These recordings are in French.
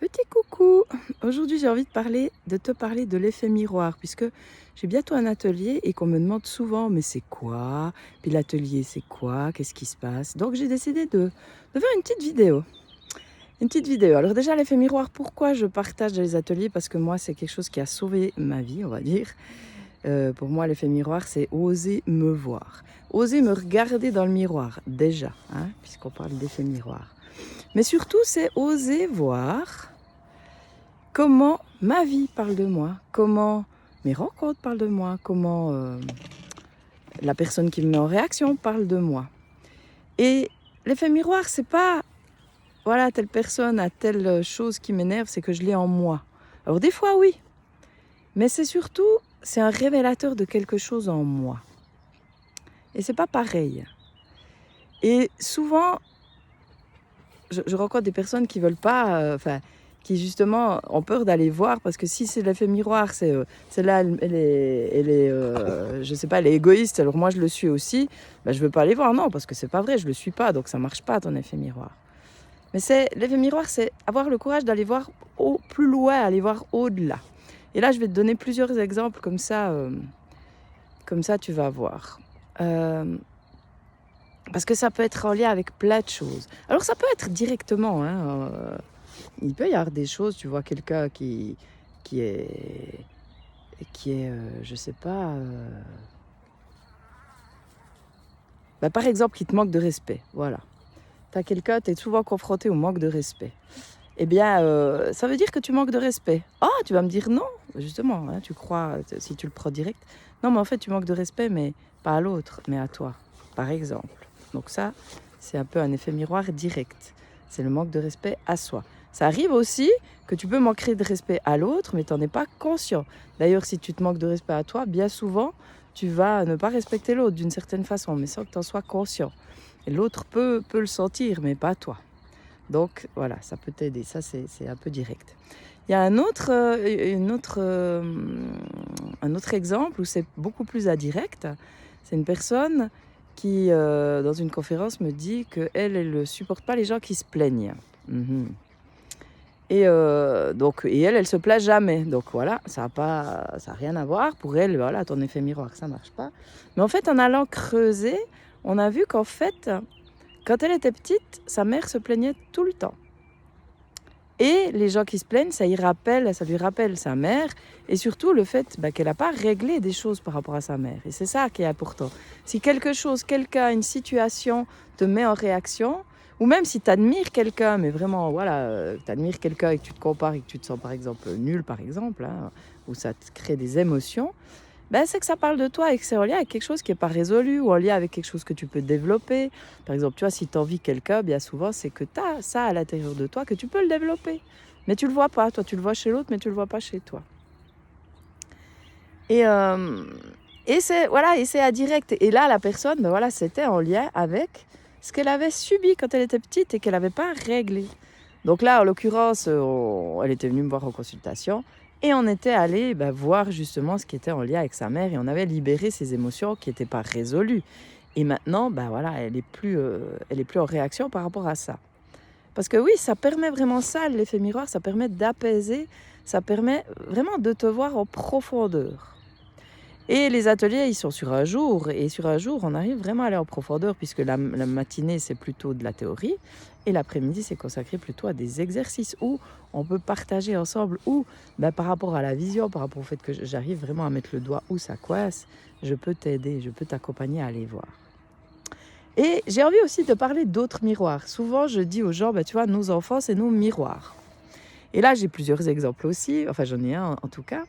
Petit coucou! Aujourd'hui, j'ai envie de te parler de l'effet miroir, puisque j'ai bientôt un atelier et qu'on me demande souvent, mais c'est quoi? Puis l'atelier, c'est quoi? Qu'est-ce qui se passe? Donc, j'ai décidé de faire une petite vidéo. Une petite vidéo. Alors déjà, l'effet miroir, pourquoi je partage les ateliers? Parce que moi, c'est quelque chose qui a sauvé ma vie, on va dire. Pour moi, l'effet miroir, c'est oser me voir. Oser me regarder dans le miroir, déjà, hein, puisqu'on parle d'effet miroir. Mais surtout, c'est oser voir comment ma vie parle de moi, comment mes rencontres parlent de moi, comment la personne qui me met en réaction parle de moi. Et l'effet miroir, c'est pas, voilà, telle personne a telle chose qui m'énerve, c'est que je l'ai en moi. Alors des fois, oui, mais c'est surtout, c'est un révélateur de quelque chose en moi. Et c'est pas pareil. Et souvent, je rencontre des personnes qui veulent pas, qui justement ont peur d'aller voir, parce que si c'est l'effet miroir, c'est celle-là, je sais pas, elle est égoïste, alors moi je le suis aussi, ben, je veux pas aller voir, non, parce que c'est pas vrai, je le suis pas, donc ça marche pas ton effet miroir. Mais l'effet miroir, c'est avoir le courage d'aller voir au plus loin, aller voir au-delà. Et là, je vais te donner plusieurs exemples comme ça tu vas voir. Parce que ça peut être en lien avec plein de choses. Alors ça peut être directement, hein, il peut y avoir des choses, tu vois, quelqu'un qui est, je sais pas, par exemple, qui te manque de respect, voilà. Tu as quelqu'un, tu es souvent confronté au manque de respect. Eh bien, ça veut dire que tu manques de respect. Ah, tu vas me dire non, justement, hein, tu crois, si tu le prends direct. Non, mais en fait, tu manques de respect, mais pas à l'autre, mais à toi, par exemple. Donc ça, c'est un peu un effet miroir direct. C'est le manque de respect à soi. Ça arrive aussi que tu peux manquer de respect à l'autre, mais tu n'en es pas conscient. D'ailleurs, si tu te manques de respect à toi, bien souvent, tu vas ne pas respecter l'autre d'une certaine façon, mais sans que tu en sois conscient. Et l'autre peut le sentir, mais pas toi. Donc voilà, ça peut t'aider, ça c'est un peu direct. Il y a un autre exemple où c'est beaucoup plus indirect. C'est une personne qui, dans une conférence, me dit qu'elle ne supporte pas les gens qui se plaignent. Et elle se plaint jamais. Donc voilà, ça n'a rien à voir. Pour elle, voilà, ton effet miroir, ça marche pas. Mais en fait, en allant creuser, on a vu qu'en fait, quand elle était petite, sa mère se plaignait tout le temps. Et les gens qui se plaignent, ça lui rappelle sa mère, et surtout le fait qu'elle n'a pas réglé des choses par rapport à sa mère. Et c'est ça qui est important. Si quelqu'un, une situation te met en réaction, ou même si tu admires quelqu'un, mais vraiment, voilà, tu admires quelqu'un et que tu te compares et que tu te sens par exemple nul, par exemple, hein, ou ça te crée des émotions, c'est que ça parle de toi et que c'est en lien avec quelque chose qui n'est pas résolu ou en lien avec quelque chose que tu peux développer. Par exemple, tu vois, si tu envies quelqu'un, bien souvent, c'est que tu as ça à l'intérieur de toi, que tu peux le développer. Mais tu ne le vois pas. Toi, tu le vois chez l'autre, mais tu ne le vois pas chez toi. Et c'est indirect. Et là, la personne, c'était en lien avec ce qu'elle avait subi quand elle était petite et qu'elle n'avait pas réglé. Donc là, en l'occurrence, elle était venue me voir en consultation. Et on était allé voir justement ce qui était en lien avec sa mère et on avait libéré ses émotions qui n'étaient pas résolues. Et maintenant, elle est plus en réaction par rapport à ça. Parce que oui, ça permet vraiment ça, l'effet miroir, ça permet d'apaiser, ça permet vraiment de te voir en profondeur. Et les ateliers, ils sont sur un jour. Et sur un jour, on arrive vraiment à aller en profondeur puisque la matinée, c'est plutôt de la théorie. Et l'après-midi, c'est consacré plutôt à des exercices où on peut partager ensemble, où par rapport à la vision, par rapport au fait que j'arrive vraiment à mettre le doigt où ça coince, je peux t'aider, je peux t'accompagner à aller voir. Et j'ai envie aussi de parler d'autres miroirs. Souvent, je dis aux gens, tu vois, nos enfants, c'est nos miroirs. Et là, j'ai plusieurs exemples aussi, enfin j'en ai un en tout cas,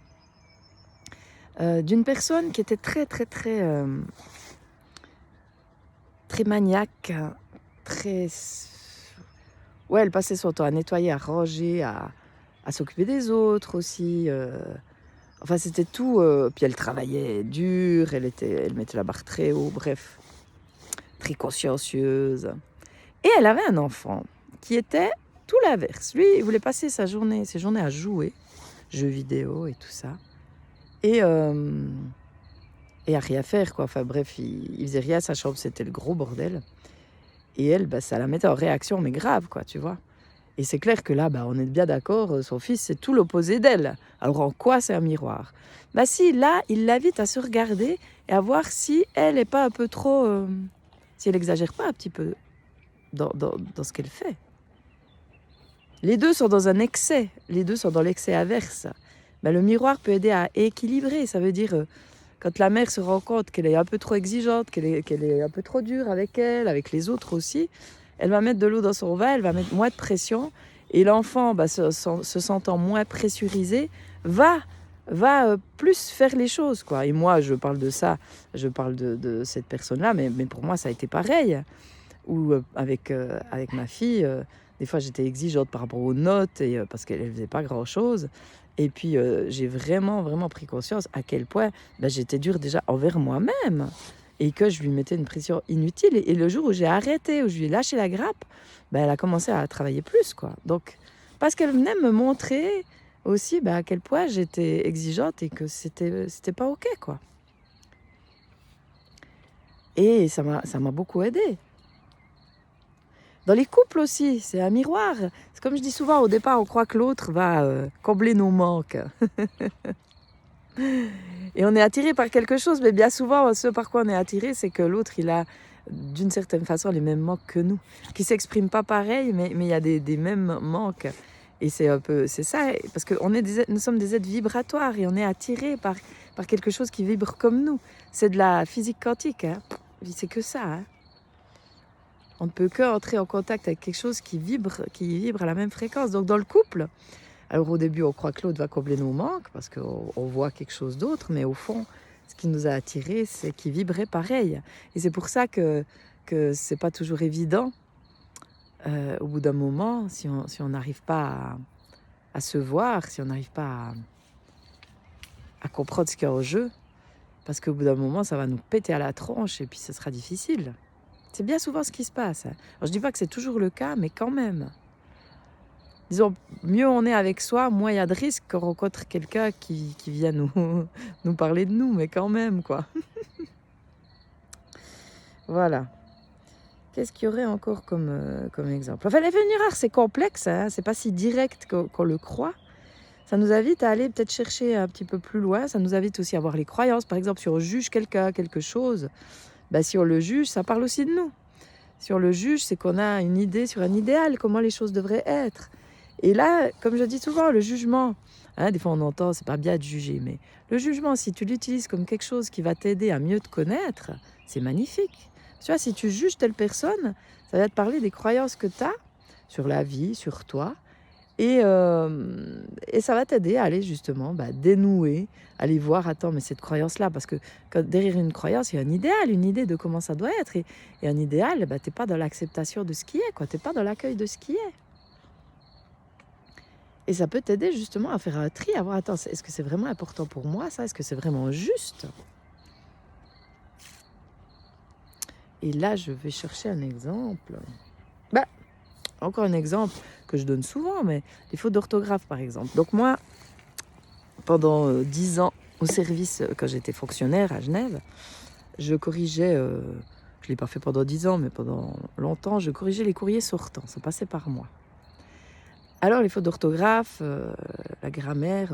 d'une personne qui était très, très, très, très maniaque, très... Ouais, elle passait son temps à nettoyer, à ranger, à s'occuper des autres aussi. Enfin, c'était tout. Puis elle travaillait dur, elle mettait la barre très haut, bref, très consciencieuse. Et elle avait un enfant qui était tout l'inverse. Lui, il voulait passer ses journées à jouer, jeux vidéo et tout ça. Et à rien faire, quoi. Enfin bref, il faisait rien, sa chambre, c'était le gros bordel. Et elle, ça la mettait en réaction, mais grave, quoi, tu vois. Et c'est clair que là, on est bien d'accord, son fils, c'est tout l'opposé d'elle. Alors en quoi c'est un miroir? Si, là, il l'invite à se regarder et à voir si elle n'est pas un peu trop... si elle exagère pas un petit peu dans ce qu'elle fait. Les deux sont dans un excès, les deux sont dans l'excès inverse. Le miroir peut aider à équilibrer, ça veut dire... quand la mère se rend compte qu'elle est un peu trop exigeante, qu'elle est un peu trop dure avec elle, avec les autres aussi, elle va mettre de l'eau dans son vin, elle va mettre moins de pression. Et l'enfant, se sentant moins pressurisé, va plus faire les choses, quoi. Et moi, je parle de ça, je parle de cette personne-là, mais pour moi, ça a été pareil. Ou avec ma fille, des fois, j'étais exigeante par rapport aux notes, et, parce qu'elle ne faisait pas grand-chose. Et puis, j'ai vraiment, vraiment pris conscience à quel point j'étais dure déjà envers moi-même et que je lui mettais une pression inutile. Et le jour où j'ai arrêté, où je lui ai lâché la grappe, elle a commencé à travailler plus, quoi. Donc, parce qu'elle venait me montrer aussi à quel point j'étais exigeante et que c'était pas OK, quoi. Et ça m'a beaucoup aidée. Dans les couples aussi, c'est un miroir. C'est comme je dis souvent, au départ, on croit que l'autre va combler nos manques. Et on est attiré par quelque chose, mais bien souvent, ce par quoi on est attiré, c'est que l'autre, il a d'une certaine façon les mêmes manques que nous, qui ne s'expriment pas pareil, mais il y a des mêmes manques. Et c'est ça, parce que nous sommes des êtres vibratoires et on est attiré par quelque chose qui vibre comme nous. C'est de la physique quantique, hein. C'est que ça, hein. On ne peut qu'entrer en contact avec quelque chose qui vibre à la même fréquence. Donc dans le couple, alors au début on croit que l'autre va combler nos manques parce qu'on voit quelque chose d'autre, mais au fond, ce qui nous a attirés, c'est qu'il vibrait pareil. Et c'est pour ça que c'est pas toujours évident, au bout d'un moment, si on n'arrive pas à se voir, si on n'arrive pas à comprendre ce qu'il y a en jeu, parce qu'au bout d'un moment, ça va nous péter à la tronche et puis ce sera difficile. C'est bien souvent ce qui se passe. Alors, je ne dis pas que c'est toujours le cas, mais quand même. Disons, mieux on est avec soi, moins il y a de risques qu'on rencontre quelqu'un qui vient nous parler de nous, mais quand même, quoi. Voilà. Qu'est-ce qu'il y aurait encore comme exemple? Enfin, l'effet miroir, c'est complexe, hein, c'est pas si direct qu'on le croit. Ça nous invite à aller peut-être chercher un petit peu plus loin. Ça nous invite aussi à voir les croyances. Par exemple, si on juge quelqu'un, quelque chose, si on le juge, ça parle aussi de nous. Si on le juge, c'est qu'on a une idée sur un idéal, comment les choses devraient être. Et là, comme je dis souvent, le jugement, hein, des fois on entend, c'est pas bien de juger, mais le jugement, si tu l'utilises comme quelque chose qui va t'aider à mieux te connaître, c'est magnifique. Tu vois, si tu juges telle personne, ça va te parler des croyances que tu as sur la vie, sur toi, et ça va t'aider à aller justement dénouer, aller voir, attends, mais cette croyance-là, parce que derrière une croyance, il y a un idéal, une idée de comment ça doit être. Et un idéal, t'es pas dans l'acceptation de ce qui est, quoi. T'es pas dans l'accueil de ce qui est. Et ça peut t'aider justement à faire un tri, à voir, attends, est-ce que c'est vraiment important pour moi, ça? Est-ce que c'est vraiment juste? Et là, je vais chercher un exemple. Encore un exemple que je donne souvent, mais les fautes d'orthographe, par exemple. Donc moi, pendant 10 ans au service, quand j'étais fonctionnaire à Genève, je corrigeais, je ne l'ai pas fait pendant 10 ans, mais pendant longtemps, je corrigeais les courriers sortants, ça passait par moi. Alors les fautes d'orthographe, la grammaire,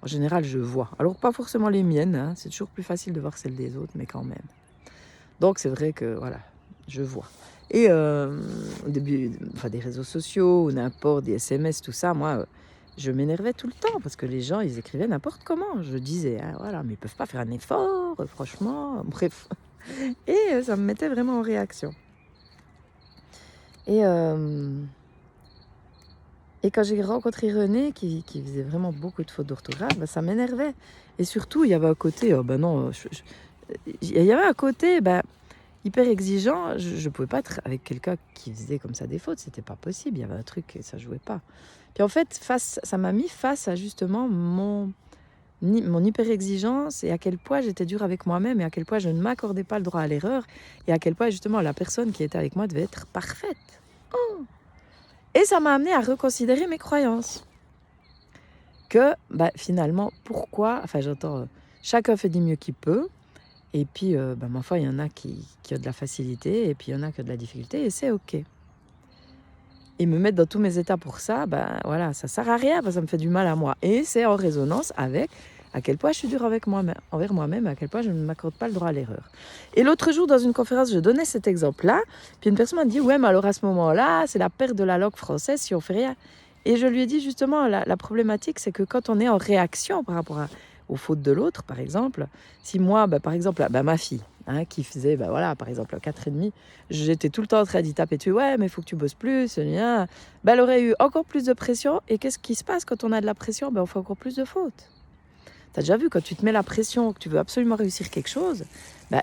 en général, je vois. Alors pas forcément les miennes, hein, c'est toujours plus facile de voir celles des autres, mais quand même. Donc c'est vrai que, voilà, je vois. Et au début, des réseaux sociaux ou n'importe, des SMS, tout ça, moi, je m'énervais tout le temps parce que les gens, ils écrivaient n'importe comment. Je disais, hein, voilà, mais ils peuvent pas faire un effort, franchement, bref. Et ça me mettait vraiment en réaction. Et quand j'ai rencontré René, qui faisait vraiment beaucoup de fautes d'orthographe, ça m'énervait. Et surtout, il y avait un côté, il y avait un côté, hyper exigeant. Je ne pouvais pas être avec quelqu'un qui faisait comme ça des fautes, c'était pas possible. Il y avait un truc et ça jouait pas. Puis en fait, ça m'a mis face à justement mon hyper exigence et à quel point j'étais dure avec moi-même et à quel point je ne m'accordais pas le droit à l'erreur et à quel point justement la personne qui était avec moi devait être parfaite. Oh. Et ça m'a amené à reconsidérer mes croyances. Que finalement, pourquoi, j'entends, chacun fait du mieux qu'il peut. Et puis, ma foi, il y en a qui ont de la facilité et puis il y en a qui ont de la difficulté et c'est OK. et me mettre dans tous mes états pour ça, ben voilà, ça sert à rien, parce que ça me fait du mal à moi. Et c'est en résonance avec à quel point je suis dure avec moi-même, envers moi-même, à quel point je ne m'accorde pas le droit à l'erreur. Et l'autre jour, dans une conférence, je donnais cet exemple-là, puis une personne m'a dit, ouais, mais alors à ce moment-là, c'est la perte de la langue française si on fait rien. Et je lui ai dit justement, la problématique, c'est que quand on est en réaction par rapport aux fautes de l'autre, par exemple, si moi, par exemple, ma fille, qui faisait, voilà, par exemple, 4,5, j'étais tout le temps en train d'y taper dessus, ouais, mais il faut que tu bosses plus, elle aurait eu encore plus de pression. Et qu'est-ce qui se passe quand on a de la pression? On fait encore plus de fautes. T'as déjà vu, quand tu te mets la pression, que tu veux absolument réussir quelque chose,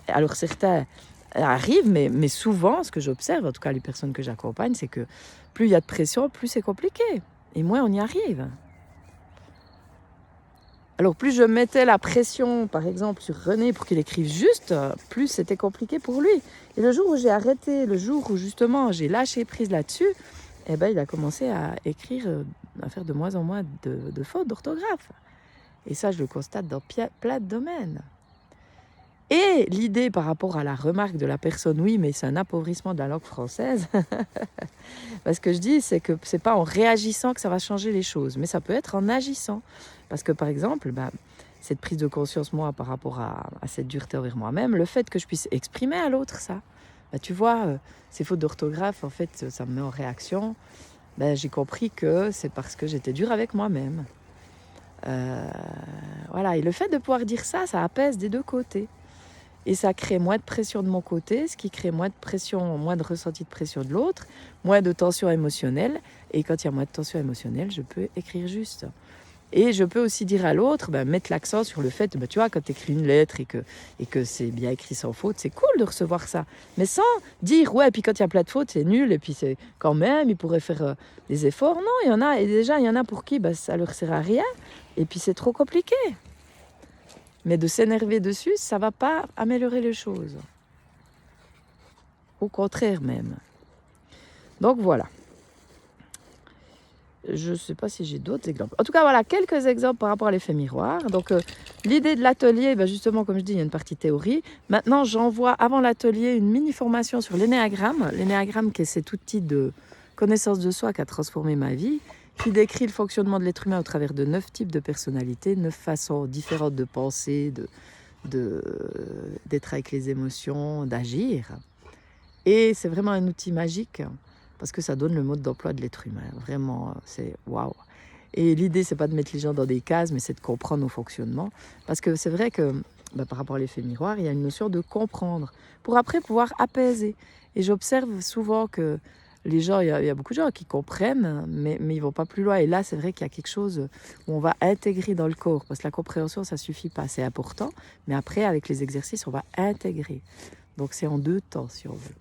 alors certains arrivent, mais souvent, ce que j'observe, en tout cas les personnes que j'accompagne, c'est que plus il y a de pression, plus c'est compliqué. Et moins on y arrive. Alors plus je mettais la pression, par exemple, sur René pour qu'il écrive juste, plus c'était compliqué pour lui. Et le jour où j'ai arrêté, le jour où justement j'ai lâché prise là-dessus, il a commencé à écrire, à faire de moins en moins de fautes d'orthographe. Et ça, je le constate dans plein de domaines. Et l'idée par rapport à la remarque de la personne, oui, mais c'est un appauvrissement de la langue française. Ce que je dis, c'est que c'est pas en réagissant que ça va changer les choses, mais ça peut être en agissant. Parce que par exemple, cette prise de conscience, moi, par rapport à cette dureté envers moi-même, le fait que je puisse exprimer à l'autre ça, tu vois, ces fautes d'orthographe, en fait, ça me met en réaction. J'ai compris que c'est parce que j'étais dure avec moi-même. Voilà, et le fait de pouvoir dire ça, ça apaise des deux côtés. Et ça crée moins de pression de mon côté, ce qui crée moins de pression, moins de ressenti de pression de l'autre, moins de tension émotionnelle. Et quand il y a moins de tension émotionnelle, je peux écrire juste. Et je peux aussi dire à l'autre, mettre l'accent sur le fait, tu vois, quand tu écris une lettre et que c'est bien écrit sans faute, c'est cool de recevoir ça. Mais sans dire, ouais, et puis quand il y a plein de fautes, c'est nul, et puis c'est quand même, il pourrait faire des efforts. Non, il y en a, et déjà, il y en a pour qui ça leur sert à rien, et puis c'est trop compliqué. Mais de s'énerver dessus, ça ne va pas améliorer les choses. Au contraire même. Donc voilà. Je ne sais pas si j'ai d'autres exemples. En tout cas, voilà, quelques exemples par rapport à l'effet miroir. Donc, l'idée de l'atelier, justement, comme je dis, il y a une partie théorie. Maintenant, j'envoie avant l'atelier une mini-formation sur l'énéagramme. L'énéagramme, qui est cet outil de connaissance de soi qui a transformé ma vie, qui décrit le fonctionnement de l'être humain au travers de 9 types de personnalités, 9 façons différentes de penser, d'être avec les émotions, d'agir. Et c'est vraiment un outil magique, parce que ça donne le mode d'emploi de l'être humain. Vraiment, c'est waouh. Et l'idée, c'est pas de mettre les gens dans des cases, mais c'est de comprendre nos fonctionnements. Parce que c'est vrai que, par rapport à l'effet miroir, il y a une notion de comprendre, pour après pouvoir apaiser. Et j'observe souvent que les gens, il y a beaucoup de gens qui comprennent, mais ils vont pas plus loin. Et là, c'est vrai qu'il y a quelque chose où on va intégrer dans le corps. Parce que la compréhension, ça suffit pas, c'est important. Mais après, avec les exercices, on va intégrer. Donc c'est en 2 temps, si on veut.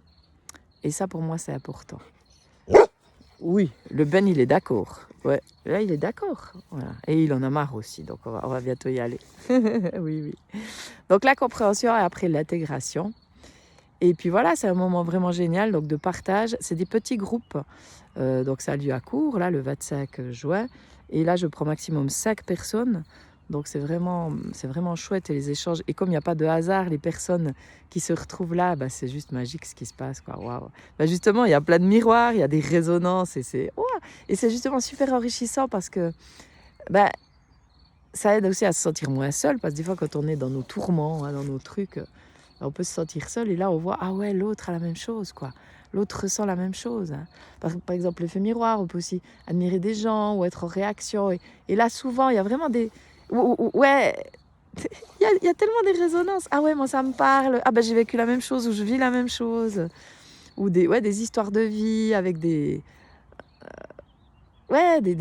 Et ça, pour moi, c'est important. Oui, le Ben, il est d'accord. Ouais, là, il est d'accord. Voilà. Et il en a marre aussi, donc on va bientôt y aller. Oui. Donc la compréhension et après l'intégration. Et puis voilà, c'est un moment vraiment génial, donc de partage. C'est des petits groupes. Donc ça a lieu à Cours, là, le 25 juin. Et là, je prends maximum 5 personnes. Donc c'est vraiment chouette, et les échanges. Et comme il n'y a pas de hasard, les personnes qui se retrouvent là, c'est juste magique ce qui se passe, quoi. Waouh. Justement, il y a plein de miroirs, il y a des résonances, et c'est justement super enrichissant, parce que ça aide aussi à se sentir moins seul, parce que des fois quand on est dans nos tourments, dans nos trucs, on peut se sentir seul, et là on voit, ah ouais, l'autre a la même chose, quoi. L'autre ressent la même chose. Par exemple, l'effet miroir, on peut aussi admirer des gens ou être en réaction. Et là, souvent, il y a vraiment des... Ouais, il y a tellement des résonances. Ah ouais, moi ça me parle. Ah j'ai vécu la même chose, ou je vis la même chose. Ou des histoires de vie avec des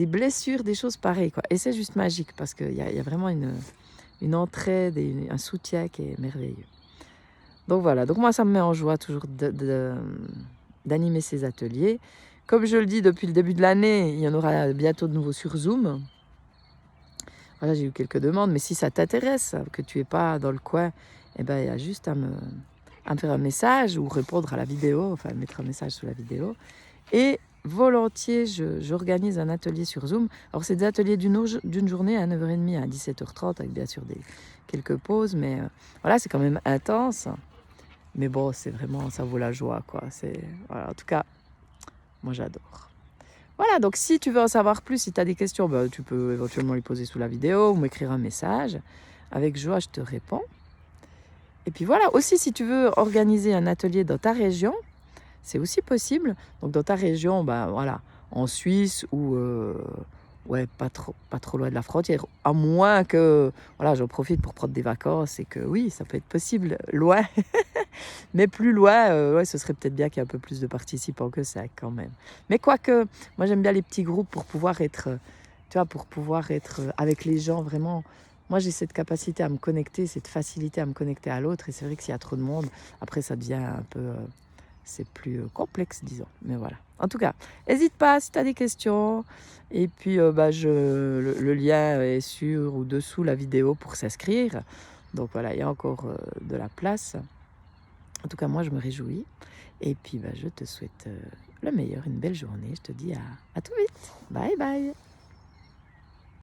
blessures, des choses pareilles, quoi. Et c'est juste magique, parce qu'il y a vraiment une entraide et un soutien qui est merveilleux. Donc voilà, donc moi ça me met en joie toujours d'animer ces ateliers. Comme je le dis depuis le début de l'année, il y en aura bientôt de nouveau sur Zoom. Voilà, j'ai eu quelques demandes, mais si ça t'intéresse, que tu n'es pas dans le coin, il y a juste à me faire un message ou répondre à la vidéo, enfin mettre un message sous la vidéo. Et volontiers, j'organise un atelier sur Zoom. Alors c'est des ateliers d'une journée à 9h30 à 17h30, avec bien sûr quelques pauses, mais voilà, c'est quand même intense. Mais bon, c'est vraiment, ça vaut la joie, quoi. Voilà, en tout cas, moi j'adore. Voilà, donc si tu veux en savoir plus, si tu as des questions, bah, tu peux éventuellement les poser sous la vidéo ou m'écrire un message. Avec joie, je te réponds. Et puis voilà, aussi si tu veux organiser un atelier dans ta région, c'est aussi possible. Donc dans ta région, bah, voilà, en Suisse ou ouais, pas trop loin de la frontière. À moins que, voilà, j'en profite pour prendre des vacances et que oui, ça peut être possible, loin. Mais plus loin, ouais, ce serait peut-être bien qu'il y ait un peu plus de participants que ça quand même. Mais quoique, moi j'aime bien les petits groupes pour pouvoir être, tu vois, pour pouvoir être avec les gens vraiment. Moi j'ai cette capacité à me connecter, cette facilité à me connecter à l'autre. Et c'est vrai que s'il y a trop de monde, après ça devient un peu, c'est plus complexe, disons. Mais voilà. En tout cas, n'hésite pas si tu as des questions. Et puis, bah, le lien est sur ou dessous la vidéo pour s'inscrire. Donc voilà, il y a encore de la place. En tout cas, moi, je me réjouis. Et puis, bah, je te souhaite le meilleur, une belle journée. Je te dis à tout vite. Bye bye.